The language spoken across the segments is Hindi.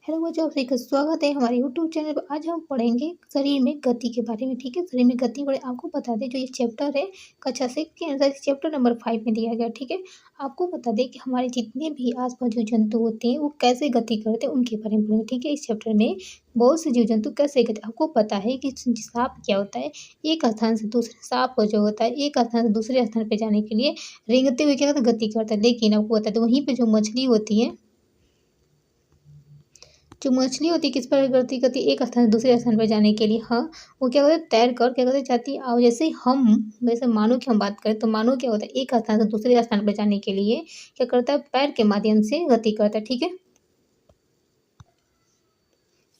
हेलो बच्चों, आप सभी का स्वागत है हमारे यूट्यूब चैनल पर। आज हम पढ़ेंगे शरीर में गति के बारे में। ठीक है, शरीर में गति पढ़े। आपको बता दें, जो ये चैप्टर है कक्षा 6 के अंदर चैप्टर नंबर 5 में दिया गया। ठीक है, आपको बता दें कि हमारे जितने भी आसपास जो जंतु होते हैं वो कैसे गति करते हैं, उनके बारे में पढ़ेंगे। ठीक है, इस चैप्टर में बहुत से जीव जंतु कैसे गति। आपको पता है कि सांप क्या होता है, एक स्थान से दूसरे सांप को जो होता है एक स्थान से दूसरे स्थान पर जाने के लिए रेंगते हुए क्या करता है, गति करता है। लेकिन आपको बता दें, वहीं पर जो मछली होती है, जो मछली होती है किस पर गति करती है, एक स्थान से दूसरे स्थान पर जाने के लिए। हाँ, वो क्या करते हैं, तैर कर क्या करते हैं, जाती है। और जैसे वैसे मानव की हम बात करें तो मानव क्या होता है, एक स्थान से दूसरे स्थान पर जाने के लिए क्या करता है, पैर के माध्यम से गति करता है। ठीक है,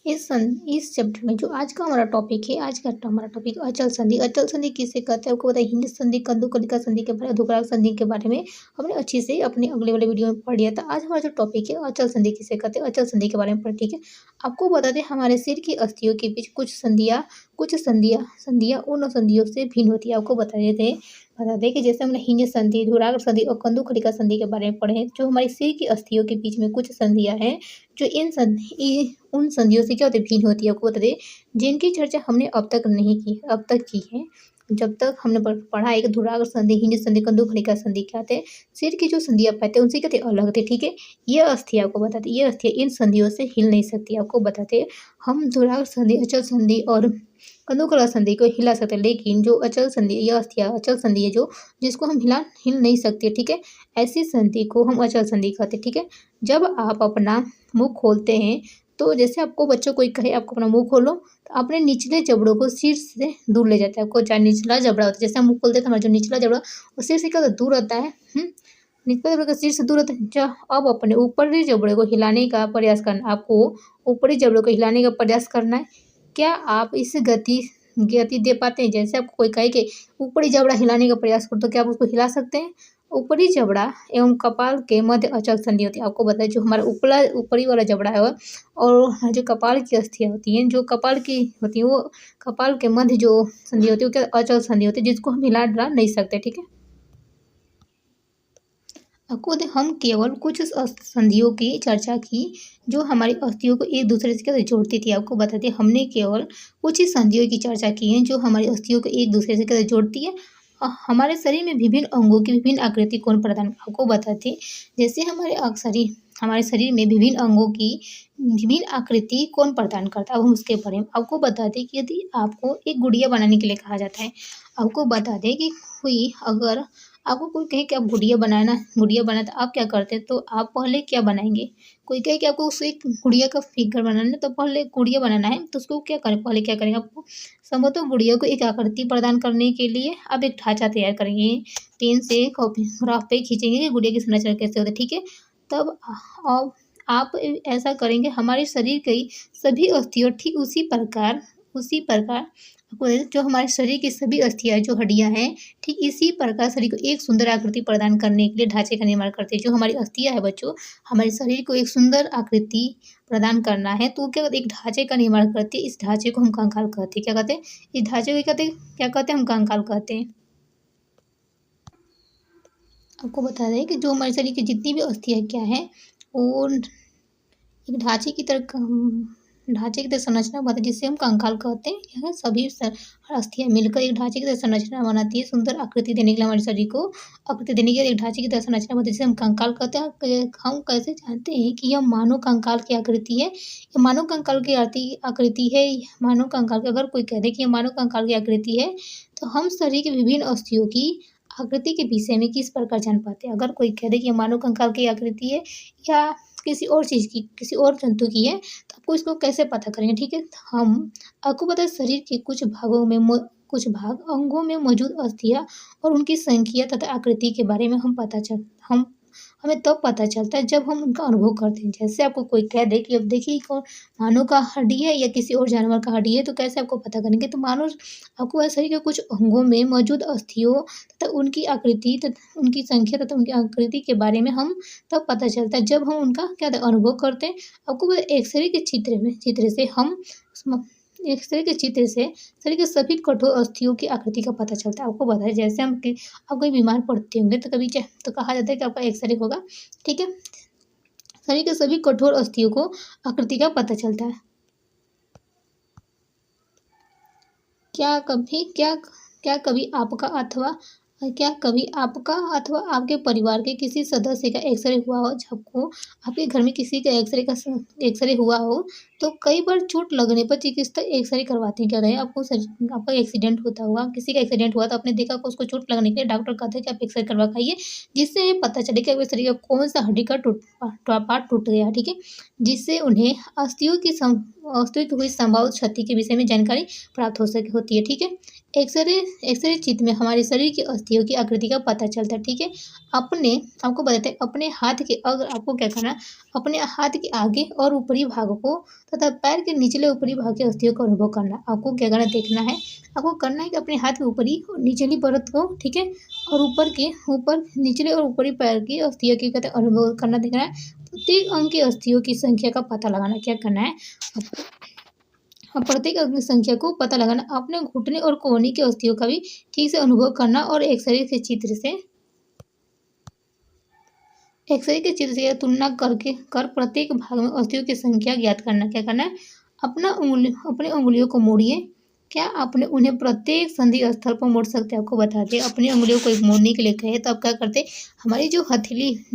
इस चैप्टर में जो आज का हमारा टॉपिक है, आज का हमारा टॉपिक अचल संधि। अचल संधि किसे कहते हैं, आपको पता है। हिंदी संधि, कद्दूकलिका संधि के बारे में, अधोकराग संधि के बारे में हमने अच्छे से अपने अगले वाले वीडियो में पढ़ लिया था। आज हमारा जो टॉपिक है अचल संधि किसे कहते हैं, अचल संधि के बारे में पढ़। ठीक है, आपको बता दें, हमारे सिर की अस्थियों के बीच कुछ संधियाँ उन संधियों से भिन्न होती है। आपको बता दें कि जैसे हमने हिंज संधि, धुराग संधि और कद्दूकलिका संधि के बारे में पढ़े हैं। जो हमारी सिर की अस्थियों के बीच में कुछ संधियाँ हैं, जो उन संधियों से क्या होती है, भिन्न होती है। आपको बता दें, जिनकी चर्चा हमने अब तक की है। जब तक हमने पढ़ा है कि धुराग संधि, हिंज संधि, कद्दूकलिका संधि क्या थे, सिर की जो संधियाँ पाते हैं उनसे क्या थे, अलग थे। ठीक है, ये अस्थियाँ आपको बताते, ये अस्थियाँ इन संधियों से हिल नहीं सकती। आपको बताते, हम धुराग संधि, अचल संधि और कद्दूकला संधि को हिला सकते हैं, लेकिन जो अचल संधि, यह अस्थियाँ अचल संधि है, जो जिसको हम हिल नहीं सकते। ठीक है, ऐसी संधि को हम अचल संधि कहते हैं। ठीक है, जब आप अपना मुंह खोलते हैं, तो जैसे आपको बच्चों कोई कहे आपको अपना मुंह खोलो, तो अपने निचले जबड़ों को सिर से दूर ले जाता है। आपको जहाँ निचला जबड़ा होता है, जैसे हम मुंह खोलते हैं तो हमारा जो निचला जबड़ा वो सिर से क्या दूर रहता है। निचला जबड़ा का सिर से दूर रहता है। अब अपने ऊपरी जबड़े को हिलाने का प्रयास करना, आपको ऊपरी जबड़े को हिलाने का प्रयास करना है। क्या आप इस गति दे पाते हैं। जैसे आपको कोई कहे कि ऊपरी जबड़ा हिलाने का प्रयास करो, तो क्या आप उसको हिला सकते हैं। ऊपरी जबड़ा एवं कपाल के मध्य अचल संधि होती है। आपको बताया, जो हमारा ऊपरी वाला जबड़ा है और जो कपाल की अस्थियाँ होती हैं, जो कपाल की होती हैं, वो कपाल के मध्य जो संधि होती है वो क्या अचल संधि होती है, जिसको हम हिला डुला नहीं सकते। ठीक है, खुद हम केवल कुछ संधियों की चर्चा की जो हमारी अस्थियों को एक दूसरे से कैसे जोड़ती थी। आपको बता दें, हमने केवल कुछ ही संधियों की चर्चा की है जो हमारी अस्थियों को एक दूसरे से कैसे जोड़ती है। हमारे शरीर में विभिन्न अंगों की विभिन्न आकृति कौन प्रदान, आपको बताते, जैसे हमारे शरीर में विभिन्न अंगों की विभिन्न आकृति कौन प्रदान करता है, अब हम उसके बारे में आपको बता दें कि यदि आपको एक गुड़िया बनाने के लिए कहा जाता है, आपको बता दें कि अगर आपको कोई कहे कि आप गुड़िया बनाना, तो आप क्या करते हैं, तो आप पहले क्या बनाएंगे। कोई कहे कि आपको उसे एक गुड़िया का फिगर बनाना है, तो पहले गुड़िया बनाना है, तो उसको पहले क्या करेंगे, आपको संभवतः गुड़िया को एक आकृति प्रदान करने के लिए आप एक ढांचा तैयार करेंगे। पेन से कॉपी ग्राफ पे खींचेंगे कि गुड़िया की संरचना कैसे होती है। ठीक है, तब आप ऐसा करेंगे, हमारे शरीर की सभी अस्थियाँ ठीक उसी प्रकार आपको जो हमारे शरीर की सभी अस्थियाँ, जो हड्डियाँ हैं, ठीक इसी प्रकार शरीर को एक सुंदर आकृति प्रदान करने के लिए ढांचे का निर्माण करते हैं। जो हमारी अस्थियाँ है बच्चों, हमारे शरीर को एक सुंदर आकृति प्रदान करना है, तो क्या कहते हैं, एक ढांचे का निर्माण करती है। इस ढांचे को हम कंकाल कहते हैं। क्या कहते हैं, इस ढांचे को क्या कहते हैं, हम कंकाल कहते हैं। आपको बता दें कि जो हमारे शरीर की जितनी भी अस्थियाँ क्या है, वो एक ढांचे की तरह संरचना बनाती है, जिसे हम कंकाल कहते हैं। यह सभी अस्थियाँ मिलकर एक ढांचे की तरह संरचना बनाती है। सुंदर आकृति देने के लिए, हमारे शरीर को आकृति देने के लिए एक ढांचे की तरह संरचना बनाती है, जिसे हम कंकाल कहते हैं। हम कैसे जानते हैं कि यह मानव कंकाल की आकृति है, यह मानव कंकाल की आकृति है। मानव कंकाल की, अगर कोई कह दे कि यह मानव कंकाल की आकृति है, तो हम शरीर के विभिन्न अस्थियों की आकृति के विषय में किस प्रकार जान पाते हैं। अगर कोई कह दे कि यह मानव कंकाल की आकृति है या किसी और चीज़ की, किसी और जंतु की है, तो आपको इसको कैसे पता करेंगे। ठीक है, आपको पता है, शरीर के कुछ भाग अंगों में मौजूद अस्थियाँ और उनकी संख्या तथा आकृति के बारे में हमें तब पता चलता है जब हम उनका अनुभव करते हैं। जैसे आपको कोई कह दे कि अब देखिए कौन मानव का हड्डी है या किसी और जानवर का हड्डी है, तो कैसे आपको पता करेंगे, तो आपको शरीर के कुछ अंगों में मौजूद अस्थियों तथा उनकी आकृति तथा उनकी संख्या तथा उनकी आकृति के बारे में हम तब पता चलता है जब हम उनका अनुभव करते हैं। आपको एक्सरे के चित्र से शरीर के सभी कठोर अस्थियों की आकृति का पता चलता है। आपको पता है, जैसे आप कोई बीमार पड़ते होंगे तो कभी तो कहा जाता है कि आपका एक्सरे होगा। ठीक है, शरीर के सभी कठोर अस्थियों को आकृति का पता चलता है। क्या कभी क्या क्या कभी आपका अथवा क्या कभी आपका अथवा आपके परिवार के किसी सदस्य का एक्सरे हुआ हो, जब आपको आपके घर में किसी का एक्सरे हुआ हो, तो कई बार चोट लगने पर चिकित्सक एक्सरे करवाते हैं। क्या रहे आपका एक्सीडेंट होता होगा, किसी का एक्सीडेंट हुआ तो आपने देखा कि उसको चोट लगने के लिए डॉक्टर कहते हैं कि आप एक्सरे करवा के आइए, जिससे ये पता चले कि आपके शरीर का कौन सा हड्डी का पार्ट टूट गया, ठीक है। जिससे उन्हें अस्थियों की हुई संभावित क्षति के विषय में जानकारी प्राप्त होती है, ठीक है। एक्सरे चित्र में हमारे शरीर की अस्थियों की आकृति का पता चलता है, ठीक है। आपको बताते हैं अपने हाथ के, अगर आपको क्या करना है, अपने हाथ के आगे और ऊपरी भाग को तथा पैर के निचले ऊपरी भाग की अस्थियों का अनुभव करना। आपको क्या करना देखना है, आपको करना है कि अपने हाथ के ऊपरी और निचली परत को, ठीक है, और ऊपर निचले और ऊपरी पैर की अस्थियों की कहते अनुभव करना देखना है। प्रत्येक अंग की अस्थियों की संख्या का पता लगाना। क्या करना है, प्रत्येक अंग की संख्या को पता लगाना, अपने घुटने और कोहनी की अस्थियों का भी ठीक से अनुभव करना और एक्सरे के चित्र से तुलना कर प्रत्येक भाग में अस्थियों की संख्या ज्ञात करना। क्या करना है, अपने उंगलियों को मोड़िए। क्या आपने उन्हें प्रत्येक संधि स्थल पर मोड़ सकते हैं? आपको बताते हैं अपनी उंगलियों को मोड़ने के लिए कहे तो आप क्या करते, हमारी जो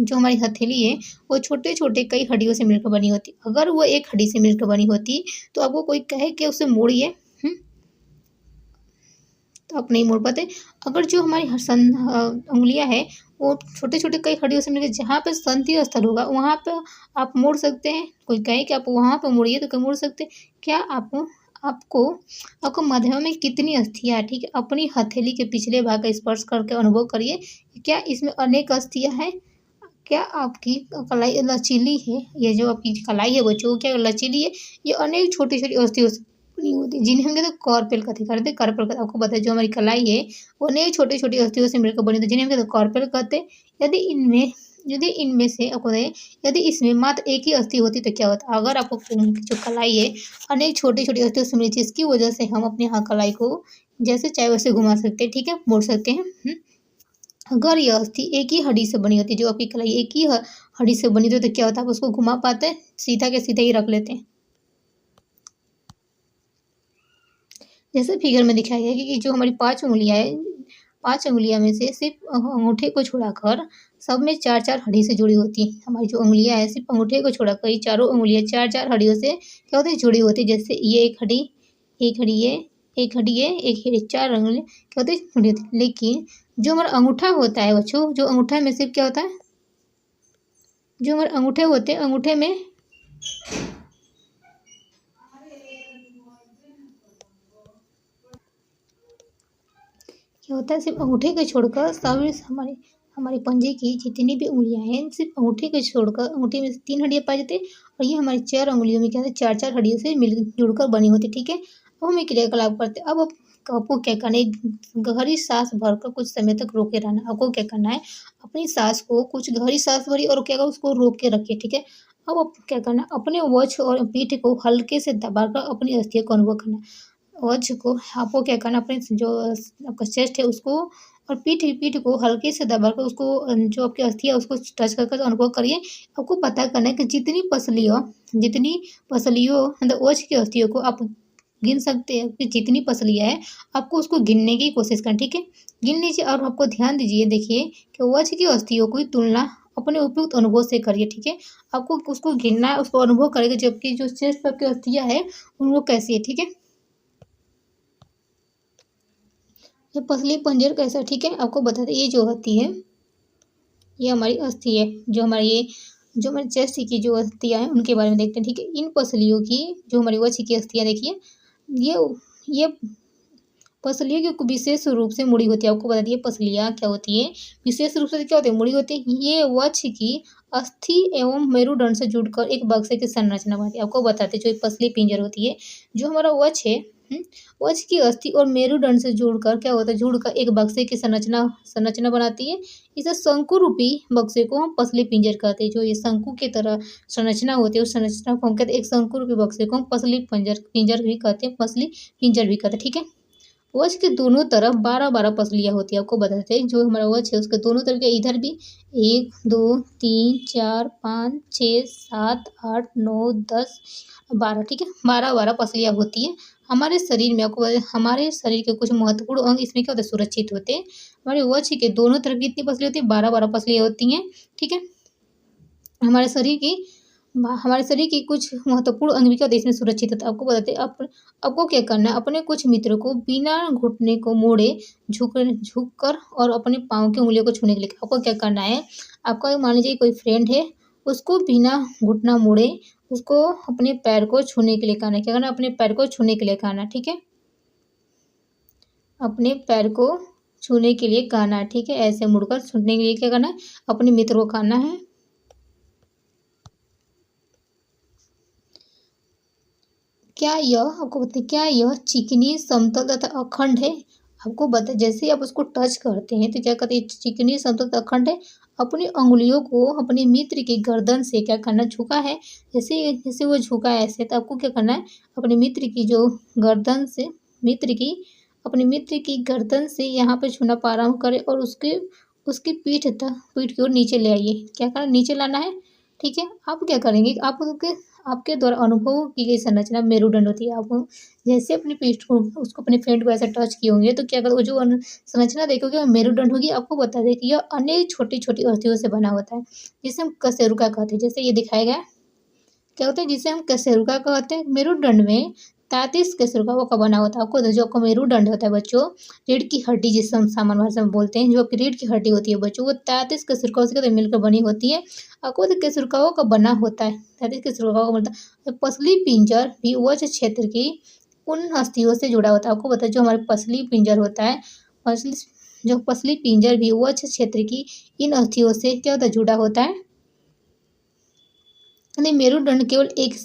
हमारी हथेली है वो छोटे छोटे कई हड्डियों से मिलकर बनी होती। अगर वो एक हड्डी से मिलकर बनी होती तो आपको कोई कहे कि उसे मोड़िए, तो आप नहीं मोड़ पाते। अगर जो हमारी उंगलियां हैं वो छोटे छोटे कई हड्डियों से मिलकर जहाँ पे संधि स्थल होगा वहाँ पे आप मोड़ सकते हैं। कोई कहे कि आप वहाँ पे मोड़िए तो क्या मोड़ सकते। क्या आपको मध्यमा में कितनी अस्थियां है, ठीक है। अपनी हथेली के पिछले भाग का स्पर्श करके अनुभव करिए, क्या इसमें अनेक अस्थियां हैं। क्या आपकी कलाई लचीली है, ये जो आपकी कलाई है बच्चों, क्या लचीली है। ये अनेक छोटी छोटी अस्थियों से बनी होती है जिन्हें हम कहते हैं कॉर्पेल कहते हैं। कार्पेल कहते हैं। आपको पता है जो हमारी कलाई है वो अनेक छोटी छोटी अस्थियों से मिलकर बनी होती है जिन्हें हम कहते हैं कॉर्पेल कहते हैं। यदि इसमें मात्र एक ही अस्थि होती तो क्या होता। अगर आपको जो कलाई है अनेक छोटी छोटी अस्थियों से मिली, जिसकी वजह से हम अपने यहाँ कलाई को जैसे चाहे वैसे घुमा सकते हैं, ठीक है, मोड़ सकते हैं। अगर यह अस्थि एक ही हड्डी से बनी होती है, जो आपकी कलाई एक ही हड्डी से बनी होती है तो क्या होता है, आप उसको घुमा पाते हैं, सीधा के सीधा ही रख लेते हैं। जैसे फिगर में दिखाया गया है कि जो हमारी 5 उंगलियां हैं, 5 उंगलियां में से सिर्फ अंगूठे को छोड़कर सब में 4-4 हड्डी से जुड़ी होती है। हमारी जो उंगलियां हैं सिर्फ अंगूठे को छोड़कर ये चारों उंगलियां 4-4 हड्डियों से क्या होती है, जुड़ी होती है। जैसे ये एक हड्डी है, एक हड्डी 4 उंगली क्या होती है, जुड़ी होती है। लेकिन जो हमारा अंगूठा होता है बच्चों, जो अंगूठा में सिर्फ क्या होता है, जो हमारे अंगूठे होते हैं, अंगूठे में क्या होता है, सिर्फ अंगूठे को छोड़कर सभी हमारे पंजे की जितनी भी उंगलियां हैं सिर्फ अंगूठे को छोड़कर, अंगूठे में 3 हड्डियां पाई जाती है और ये हमारी 4 उंगलियों में क्या होता है, 4-4 हड्डियों से मिल जुड़कर बनी होती है, ठीक है। अब हम एक क्रियाकलाप करते हैं। अब आपको क्या करना है, गहरी सांस भरकर कुछ समय तक रोके रहना। आपको क्या करना है, अपनी सांस को कुछ गहरी सांस भरी और क्या उसको रोक के रखिए, ठीक है। अब आप क्या करना, अपने वक्ष और पीठ को हल्के से दबाकर अपनी अस्थियों का अनुभव करना। वक्ष को आपको क्या करना, अपने जो आपका चेस्ट है उसको और पीठ को हल्के से दबाकर उसको जो आपकी अस्थि है उसको टच कर अनुभव करिए। आपको पता करना है कि जितनी पसलियों मतलब वक्ष की अस्थियों को आप गिन सकते हैं कि जितनी पसलियाँ हैं आपको उसको गिनने की कोशिश करें, ठीक है। गिन लीजिए और आपको ध्यान दीजिए, देखिए कि वक्ष की अस्थियों की तुलना अपने उपयुक्त अनुभव से करिए, ठीक है। आपको उसको गिनना है, उसको अनुभव करेगा जबकि जो चेस्ट पर आपकी अस्थियाँ है उनको कैसी है, ठीक है। ये पसली पंजर कैसा, ठीक है, आपको बताते ये जो होती है ये हमारी अस्थि है। जो हमारे चेस्ट की जो अस्थियाँ हैं उनके बारे में देखते हैं, ठीक है। इन पसलियों की जो हमारी वक्ष की अस्थियाँ देखिए, ये पसलियों की विशेष रूप से मुड़ी होती है। आपको बता दिए पसलियाँ क्या होती है, विशेष रूप से क्या होती है, मुड़ी होती है। ये वक्ष की अस्थि एवं मेरुदंड से जुड़कर एक बक्से की संरचना बनाती है। आपको बताते जो पसली पिंजर होती है, जो हमारा वक्ष है, वक्ष की अस्थि और मेरुदंड से जुड़कर क्या होता है, जुड़कर एक बक्से की संरचना बनाती है। इसे शंकु रूपी बक्से को हम पसली पिंजर कहते हैं। जो ये शंकु की तरह संरचना होती है उस संरचना को हम कहते हैं, एक शंकु रूपी बक्से को हम पसली पिंजर भी कहते हैं, पसली पिंजर भी कहते हैं, ठीक है। वक्ष के दोनों तरफ 12-12 पसलियाँ होती है। आपको बताते हैं जो हमारा वक्ष है उसके दोनों तरफ के इधर भी 1 2 3 4 5 6 7 8 9 10 12, ठीक है, 12-12 पसलियाँ होती हैं हमारे शरीर में। आपको हमारे शरीर के कुछ महत्वपूर्ण अंग इसमें क्या होता है, सुरक्षित होते हैं। हमारे वक्ष के दोनों तरफ कितनी पसलियाँ होती है, 12-12 पसलियाँ होती हैं, ठीक है। हमारे शरीर की हमारे शरीर की कुछ महत्वपूर्ण अंग भी क्या होते हैं इसमें सुरक्षित होता है। आपको बताते हैं आपको क्या करना है, अपने कुछ मित्रों को बिना घुटने को मोड़े झुक कर और अपने पाँव की उंगलियों को छूने के लिए आपको क्या करना है, आपका मान लीजिए कोई फ्रेंड है, उसको बिना घुटना मोड़े उसको अपने पैर को छूने के लिए कहना है। क्या करना है, अपने पैर को छूने के लिए कहना है, ठीक है। अपने पैर को छूने के लिए कहना है, ठीक है। ऐसे मुड़कर छूने के लिए क्या करना है, अपने मित्र को कहना है। क्या यह चिकनी, समतल तथा अखंड है? आपको बता जैसे ही आप उसको टच करते हैं तो क्या कहते हैं, चिकनी, समतल तथा अखंड है। अपनी अंगुलियों को अपने मित्र की गर्दन से क्या करना, झुका है, जैसे जैसे वो झुका है ऐसे, तो आपको क्या करना है, अपने मित्र की जो गर्दन से मित्र की अपने मित्र की गर्दन से यहाँ पे छूना प्रारंभ करें और उसके उसकी पीठ की ओर नीचे ले आइए। क्या करना, नीचे लाना है, ठीक है। आप क्या करेंगे, आपके द्वारा अनुभव की गई संरचना मेरुदंड होती है। आप जैसे अपनी पीठ को उसको अपने फ्रेंड को ऐसे टच किए होंगे तो क्या अगर वो जो संरचना देखोगे वो मेरुदंड होगी। आपको बता दें कि यह अनेक छोटी छोटी अस्थियों से बना होता है जिसे हम कशेरुका कहते हैं। जैसे ये दिखाया गया है, क्या होता है जिसे हम कशेरुका कहते हैं। मेरुदंड में 33 कशेरुकाओं का बना होता है। आपको जो आपका मेरुदंड होता है बच्चों, रीढ़ की हड्डी जिसे हम सामान्य भाषा में बोलते हैं, जो आपकी रीढ़ की हड्डी होती है बच्चों, वो 33 कशेरुकाओं से मिलकर बनी होती है। आपको तो कशेरुकाओं का बना होता है, 33 कशेरुकाओं का बनता है। पसली पिंजर भी वक्ष क्षेत्र की उन अस्थियों से जुड़ा होता है। आपको बताया जो हमारे पसली पिंजर होता है, पसली जो पसली पिंजर भी वक्ष क्षेत्र की इन अस्थियों से क्या होता है, जुड़ा होता है। नहीं, मेरुदंड केवल एक,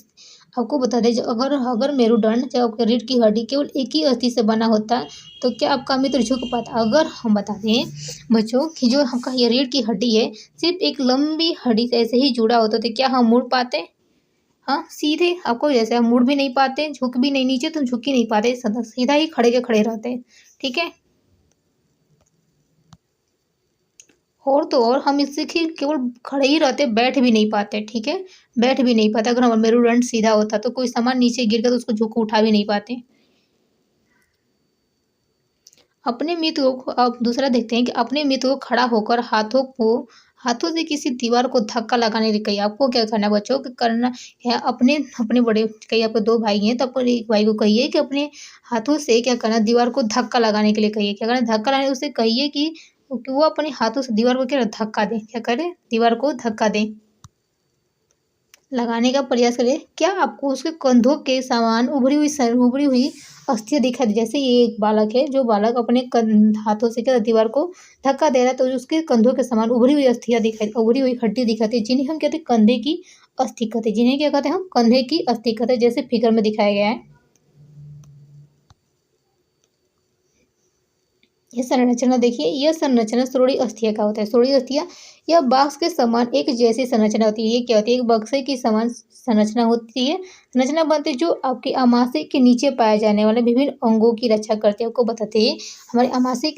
आपको बता दें जो अगर अगर मेरुदंड जो आपके रीढ़ की हड्डी केवल एक ही अस्थि से बना होता तो क्या आपका मित्र झुक पाता। अगर हम बता दें बच्चों कि जो आपका ये रीढ़ की हड्डी है सिर्फ एक लंबी हड्डी से ऐसे ही जुड़ा होता तो क्या हम मुड़ पाते, हाँ सीधे। आपको जैसे हम मुड़ भी नहीं पाते, झुक भी नहीं, नीचे तो झुक ही नहीं पाते, सीधा ही खड़े के खड़े रहते, ठीक है। और तो और हम इससे केवल खड़े ही रहते, बैठ भी नहीं पाते, ठीक है। बैठ भी नहीं पाते। अगर हमारा मेरुदंड सीधा होता तो कोई सामान नीचे गिर गया तो उसको झुक उठा भी नहीं पाते। अपने मित्र को अब दूसरा देखते हैं कि अपने मित्र को खड़ा होकर हाथों से किसी दीवार को धक्का लगाने के लिए कहिए। आपको क्या करना है बच्चों, कि करना है अपने अपने बड़े, कहिए आपके 2 भाई हैं तो अपने एक भाई को कहिए कि अपने हाथों से क्या करना, दीवार को धक्का लगाने के लिए कहिए। क्या करना, धक्का लगाने उसे कहिए कि वो अपने हाथों से दीवार को क्या धक्का दें, क्या करें, दीवार को धक्का दें, लगाने का प्रयास करें। क्या आपको उसके कंधों के समान उभरी हुई अस्थियां दिखाई दी। जैसे ये एक बालक है, जो बालक अपने हाथों से क्या दीवार को धक्का दे रहा है तो उसके कंधों के समान उभरी हुई अस्थियां दिखाई, उभरी हुई हड्डी दिखाती है, जिन्हें हम कहते हैं कंधे की अस्थि कहते हैं। जिन्हें क्या कहते हैं, हम कंधे की अस्थि कहते हैं, जैसे फिगर में दिखाया गया है। ये संरचना देखिए, यह संरचना सोड़ी अस्थिया का होता है। सोड़ी अस्थिया यह बॉक्स के समान एक जैसी संरचना होती है। ये क्या होती है, एक बक्से की समान संरचना होती है। संरचना बनती है जो आपके आमाशय के नीचे पाए जाने वाले विभिन्न अंगों की रक्षा करते हैं। आपको बताते हैं हमारे आमाशय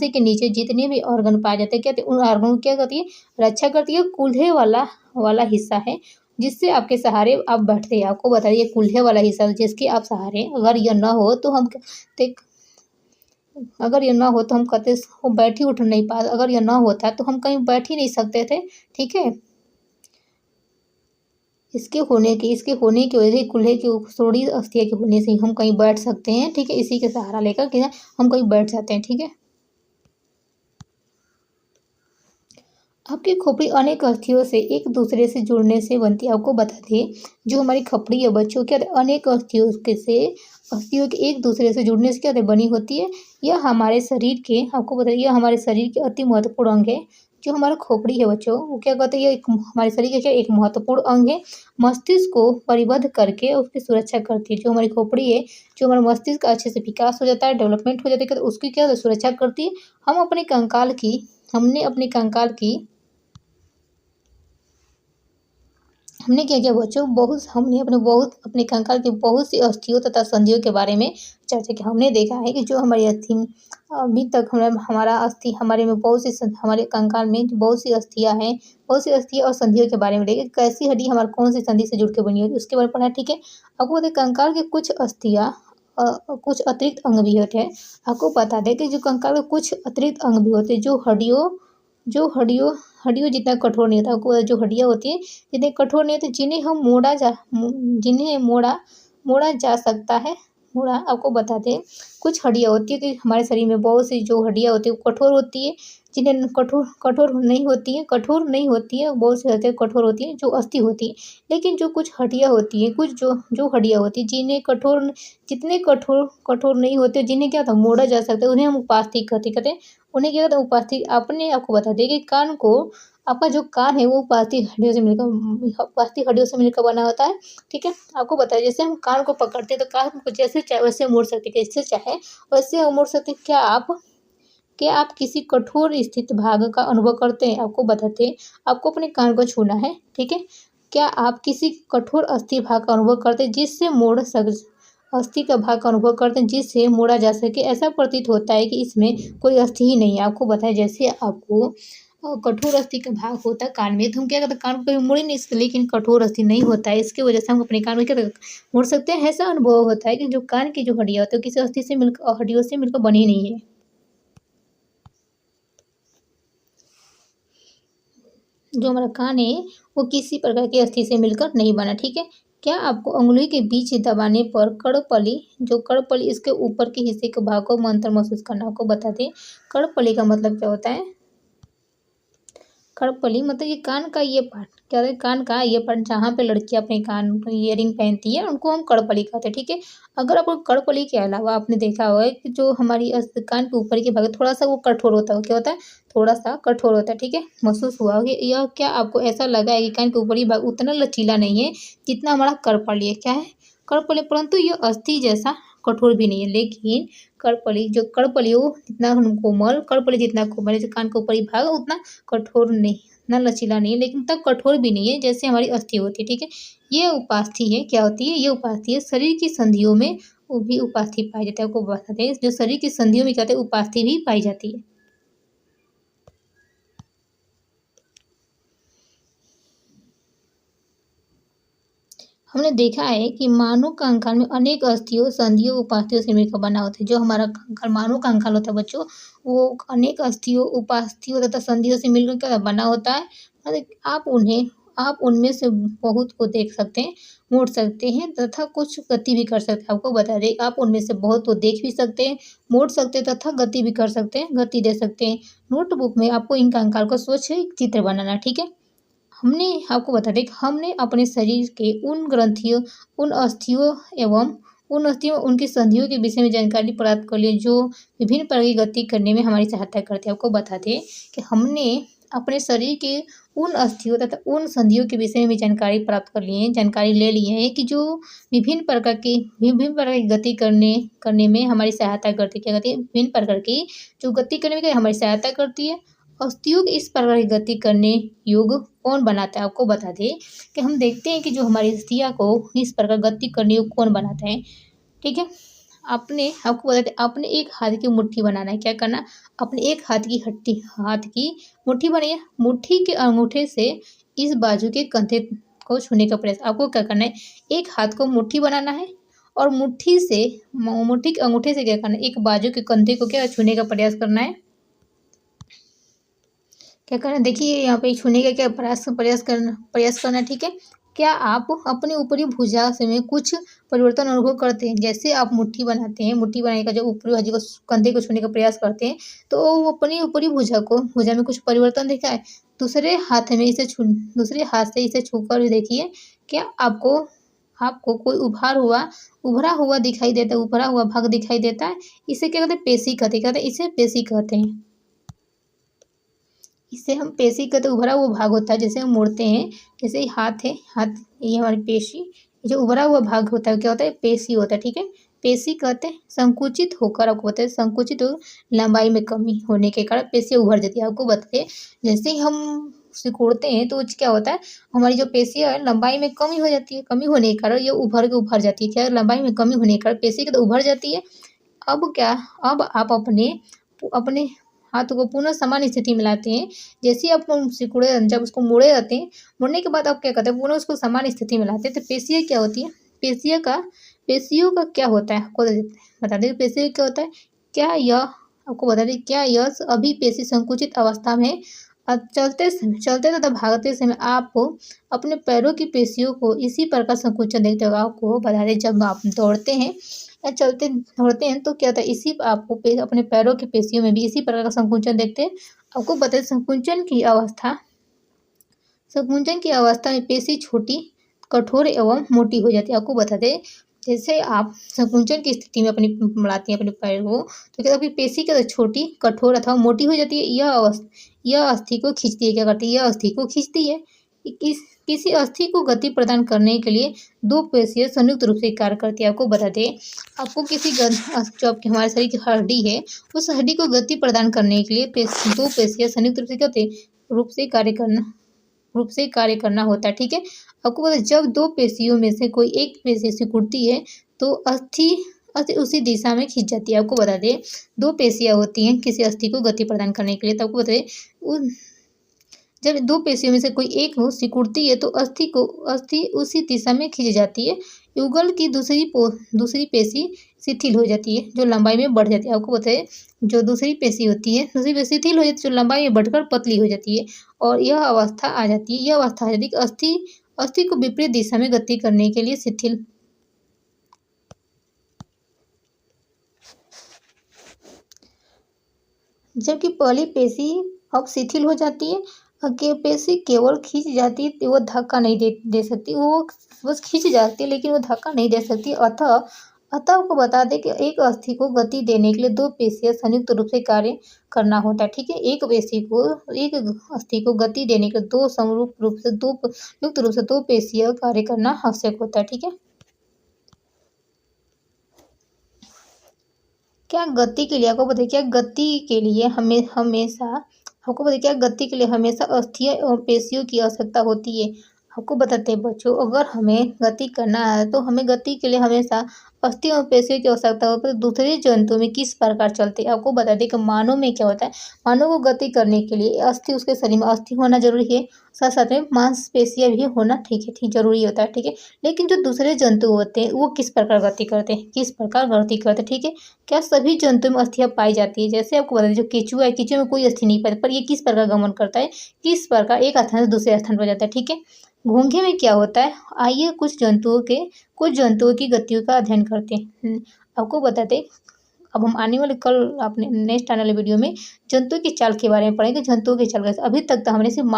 के नीचे जितने भी ऑर्गन पाए जाते हैं, क्या उन ऑर्गन क्या करती है, रक्षा करती है। कूल्हे वाला हिस्सा है जिससे आपके सहारे आप बैठते हैं। आपको बताइए कूल्हे वाला हिस्सा जिसके आप सहारे, अगर यह न हो तो हम अगर ये ना हो तो हम कहते वो बैठ ही उठ नहीं पा, अगर ये ना होता तो हम कहीं बैठ ही नहीं सकते थे, ठीक है। इसके होने की वजह से कूल्हे की सोड़ी अस्थिया के होने से ही हम कहीं बैठ सकते हैं, ठीक है। इसी के सहारा लेकर के हम कहीं बैठ जाते हैं, ठीक है। आपकी खोपड़ी अनेक अस्थियों से एक दूसरे से जुड़ने से बनती है। आपको बता दें जो हमारी खोपड़ी है बच्चों, क्या अनेक अस्थियों के एक दूसरे से जुड़ने से क्या बनी होती है। यह हमारे शरीर के, आपको बताइए यह हमारे शरीर के अति महत्वपूर्ण अंग है। जो हमारा खोपड़ी है बच्चों, वो क्या कहते हैं, ये हमारे शरीर का क्या एक महत्वपूर्ण अंग है। मस्तिष्क को परिबद्ध करके उसकी सुरक्षा करती है। जो हमारी खोपड़ी है, जो हमारा मस्तिष्क का अच्छे से विकास हो जाता है, डेवलपमेंट हो जाती है, तो उसकी क्या सुरक्षा करती है। हमने अपने कंकाल की हमने क्या किया बच्चों, हमने अपने कंकाल की बहुत सी अस्थियों तथा संधियों के बारे में चर्चा की। हमने देखा है कि जो हमारी अस्थि अभी तक हमारा अस्थि हमारे में बहुत सी हमारे कंकाल में बहुत सी अस्थियां हैं, बहुत सी अस्थियां और संधियों के बारे में देखें, कैसी हड्डी हमारे कौन सी संधि से जुड़ के बनी होती है उसके बारे में पढ़ा। ठीक है, आपको बताए कंकाल के कुछ अस्थियां कुछ अतिरिक्त अंग भी होते हैं। आपको बता दें कि जो कंकाल के कुछ अतिरिक्त अंग भी होते हैं जो हड्डियों हड्डियों जितना कठोर नहीं होता। आपको जो हड्डियाँ होती हैं जितने कठोर नहीं होते, जिन्हें मोड़ा जा सकता है। आपको बताते हैं कुछ हड्डियाँ होती है कि हमारे शरीर में बहुत सी जो हड्डियाँ होती है वो कठोर होती है, जिन्हें कठोर नहीं होती है, बहुत सी हड्डियाँ कठोर होती हैं जो अस्थि होती है। लेकिन जो कुछ हड्डियाँ होती हैं, कुछ जो हड्डियाँ होती हैं जितने कठोर नहीं होते, जिन्हें क्या होता है मोड़ा जा सकता है, उन्हें हम उपास्थि कहते हैं। उन्हें क्या होता है उपास्थि। आपने आपको बता दें कि आपका जो कान है वो उपास्थि हड्डियों से मिलकर बना होता है। ठीक है, आपको बताया जैसे हम कान को पकड़ते हैं तो कान को जैसे चाहे वैसे मोड़ सकते हैं, जैसे चाहे वैसे हम मोड़ सकते हैं। क्या आप किसी कठोर स्थित भाग का अनुभव करते हैं? आपको बताते हैं, आपको अपने कान को छूना है। ठीक है, क्या आप किसी कठोर अस्थि भाग का अनुभव करते हैं अस्थि का भाग का अनुभव करते हैं जिससे मोड़ा जा सके? ऐसा प्रतीत होता है कि इसमें कोई अस्थि ही नहीं है। आपको बताया जैसे आपको कठोर अस्थि का भाग होता है कान में, तो हम क्या करते हैं कान को कभी मोड़ ही नहीं सकते, लेकिन कठोर अस्थि नहीं होता है, इसकी वजह से हम अपने कान में क्या मोड़ सकते हैं। ऐसा अनुभव होता है कि जो कान की जो हड्डियाँ होती है किसी अस्थि से मिलकर हड्डियों से मिलकर बनी नहीं है। जो हमारा कान है वो किसी प्रकार की अस्थि से मिलकर नहीं बना। ठीक है, क्या आपको अंगुली के बीच दबाने पर कड़पली इसके ऊपर के हिस्से के भाग को मंत्र महसूस करना? आपको बता दें कड़पली का मतलब क्या होता है। कड़पली मतलब ये कान का ये पार्ट क्या होता है, कान का ये पार्ट जहाँ पे लड़कियाँ अपने कान ईयरिंग पहनती है उनको हम कड़पली कहते हैं। ठीक है, अगर आपको कड़पली के अलावा आपने देखा होगा कि जो हमारी कान के ऊपर के भाग थोड़ा सा वो कठोर होता है, क्या होता है थोड़ा सा कठोर होता है। ठीक है, महसूस हुआ होगा यह। क्या आपको ऐसा लगा है कि कान के ऊपरी भाग उतना लचीला नहीं है जितना हमारा कड़पली है? क्या है कड़पली, परंतु यह अस्थि जैसा कठोर भी नहीं है। लेकिन कड़पली हो कड़पली जितना कोमल है, जो कान के ऊपरी भाग उतना कठोर नहीं, इतना लचीला नहीं है, लेकिन तब कठोर भी नहीं है जैसे हमारी अस्थि होती है। ठीक है, ये उपास्थि है। क्या होती है ये उपास्थि है, शरीर की संधियों में वो भी उपास्थि पाई जाती है। आपको बताते हैं जो शरीर की संधियों में क्या होता है उपास्थि भी पाई जाती है। हमने देखा है कि मानव कंकाल में अनेक अस्थियों संधियों उपास्थियों से मिलकर बना होता है। जो हमारा कंकाल मानव कंकाल होता है बच्चों, वो अनेक अस्थियों उपास्थियों तथा संधियों से मिलकर क्या बना होता है। आप उनमें से बहुत को देख सकते हैं, मोड़ सकते हैं तथा कुछ गति भी कर सकते हैं। आपको बता दें आप उनमें से बहुत को देख भी सकते हैं, मोड़ सकते हैं तथा गति भी कर सकते हैं, गति दे सकते हैं। नोटबुक में आपको इन कंकाल का स्वच्छ चित्र बनाना। ठीक है, हमने आपको बता दें कि हमने अपने शरीर के उन अस्थियों उनकी संधियों के विषय में जानकारी प्राप्त कर ली जो विभिन्न प्रकार की गति करने में हमारी सहायता करते हैं। आपको बता दें कि हमने अपने शरीर के उन अस्थियों तथा उन संधियों के विषय में जानकारी ले ली है कि जो विभिन्न प्रकार की गति करने में हमारी सहायता करती है। क्या करती है विभिन्न प्रकार की जो गति करने में हमारी सहायता करती है। अस्थियों की इस प्रकार की गति करने योग्य कौन बनाता है? आपको बता दें कि हम देखते हैं कि जो हमारी अस्थियां को इस प्रकार गति करने योग्य कौन बनाता है। ठीक है, आपको बता दें अपने एक हाथ की मुट्ठी बनाना है। क्या करना, अपने एक हाथ की मुट्ठी बनाइए। मुट्ठी के अंगूठे से इस बाजू के कंधे को छूने का प्रयास। आपको क्या करना है एक हाथ को मुट्ठी बनाना है और मुट्ठी के अंगूठे से क्या करना है एक बाजू के कंधे को क्या छूने का प्रयास करना है। क्या करना देखिए यहाँ पे छूने का क्या प्रयास करना। ठीक है, क्या आप अपने ऊपरी भुजा से में कुछ परिवर्तन अनुभव करते हैं? जैसे आप मुट्ठी बनाते हैं, मुट्ठी बनाने का जो ऊपरी भाजी को कंधे को छूने का प्रयास करते हैं तो वो अपनी ऊपरी भुजा में कुछ परिवर्तन दिखा है। दूसरे हाथ से इसे छूकर भी देखिए, क्या आपको कोई उभरा हुआ भाग दिखाई देता है। इसे क्या कहते हैं पेशी कहते हैं। इसे पेशी कहते हैं। इससे हम पेशी का तो उभरा हुआ भाग होता है, जैसे हम मोड़ते हैं, जैसे हाथ ये हमारी पेशी, जो उभरा हुआ भाग होता है क्या होता है पेशी होता है। ठीक है, पेशी कहते हैं संकुचित होकर, आपको बताए संकुचित हो लंबाई में कमी होने के कारण पेशी उभर जाती है। आपको बताते जैसे ही हम सिकुड़ते हैं तो क्या होता है, हमारी जो पेशियाँ है लंबाई में कमी हो जाती है। कमी होने के कारण ये उभर जाती है। क्या लंबाई में कमी होने के कारण पेशी तो उभर जाती है। अब क्या, अब आप अपने अपने हाथों को पुनः सामान्य स्थिति में लाते हैं। जैसे ही आप सिकुड़े, जब उसको मोड़े जाते हैं, मोड़ने के बाद आप क्या करते हैं, पुनः उसको सामान्य स्थिति में लाते हैं। तो पेशियाँ क्या होती है, पेशियों का क्या होता है आपको बता दें। पेशियों क्या होता है, क्या यह आपको बता दें, क्या यह अभी पेशी संकुचित अवस्था में है। चलते तथा भागते समय आपको अपने पैरों की पेशियों को इसी प्रकार संकुचन देखते होगा। आपको बता दें, जब आप दौड़ते हैं या दौड़ते हैं तो क्या होता है, इसी आपको अपने पैरों की पेशियों में भी इसी प्रकार का संकुचन देखते हैं। आपको बता दें, संकुचन की अवस्था में पेशी छोटी, कठोर एवं मोटी हो जाती है। आपको बता दें, जैसे आप संकुचन की स्थिति में अपनी बढ़ाती हैं अपने पैर को, तो क्या आपकी पेशी क्या छोटी, कठोर अथवा मोटी हो जाती है। यह अस्थि को खींचती है। क्या करती है, यह अस्थि को खींचती है। किसी अस्थि को गति प्रदान करने के लिए दो पेशियाँ संयुक्त रूप से कार्य करती है। आपको बता दें, आपको जो आपकी हमारे शरीर की हड्डी है, उस हड्डी को गति प्रदान करने के लिए दो पेशियाँ संयुक्त रूप से कार्य करना होता है। ठीक है, आपको पता है, जब दो पेशियों में से कोई एक पेशी सिकुड़ती है तो अस्थि उसी दिशा में खींच जाती है। आपको बता दें, दो पेशियाँ होती हैं किसी अस्थि को गति प्रदान करने के लिए। तो आपको बता दें, जब दो पेशियों में से कोई एक हो सिकुड़ती है तो अस्थि उसी दिशा में खींच जाती है। युगल की दूसरी पेशी शिथिल हो जाती है, जो लंबाई में बढ़ जाती है। आपको बताइए, जो दूसरी पेशी होती है, दूसरी पेशी शिथिल हो जाती है, जो लंबाई में बढ़कर पतली हो जाती है। और यह अवस्था आ जाती है कि अस्थि को विपरीत दिशा में गति करने के लिए शिथिल। जबकि पहली पेशी अब शिथिल हो जाती है। पेशी केवल खींच जाती है, तो वो धक्का नहीं दे सकती। वो बस खींच जाती है, लेकिन वो धक्का नहीं दे सकती। अतः आपको बता दें कि एक अस्थि को गति देने के लिए दो पेशियाँ संयुक्त रूप से कार्य करना होता है। ठीक है, एक अस्थि को गति देने के लिए संयुक्त रूप से दो पेशियाँ कार्य करना आवश्यक होता है। ठीक है, क्या गति के लिए आपको बताइए, क्या गति के लिए हमेशा अस्थियों एवं पेशियों की आवश्यकता होती है। आपको बताते हैं बच्चों, अगर हमें गति करना है तो हमें गति के लिए हमेशा अस्थियों और पेशियों की आवश्यकता होती है। दूसरे जंतु में किस प्रकार चलते हैं, आपको बता दें कि मानव में क्या होता है। मानव को गति करने के लिए उसके शरीर में अस्थि होना जरूरी है, साथ साथ में मांसपेशियाँ भी होना ठीक जरूरी होता है। ठीक है, लेकिन जो दूसरे जंतु होते हैं वो किस प्रकार गति करते हैं, ठीक है। क्या सभी जंतुओं में अस्थियाँ पाई जाती है। जैसे आपको बता दें, जो केंचुआ है, केंचुआ में कोई अस्थि नहीं पाई, पर ये किस प्रकार गमन करता है, किस प्रकार एक स्थान से दूसरे स्थान पर जाता है। ठीक है, घोंघे में क्या होता है, आइए कुछ जंतुओं की गतियों का अध्ययन करते हैं। आपको बताते हैं, अब हम अपने नेक्स्ट आने वाले वीडियो में जंतुओं की चाल के बारे में पढ़ेंगे। जंतुओं की चाल कैसे, अभी तक तो हमने सिर्फ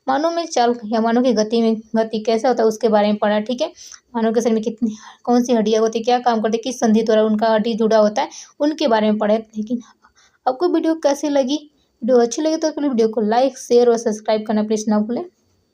मानव में चाल या मानव की गति कैसा होता है उसके बारे में पढ़ा। ठीक है, मानव के शरीर में कौन सी हड्डियाँ होती है, क्या काम करते हैं, किस संधि द्वारा उनका हड्डी जुड़ा होता है, उनके बारे में पढ़े। लेकिन आपको वीडियो कैसी लगी, वीडियो अच्छी लगी तो अपनी वीडियो को लाइक, शेयर और सब्सक्राइब करना प्लीज़ ना भूलें।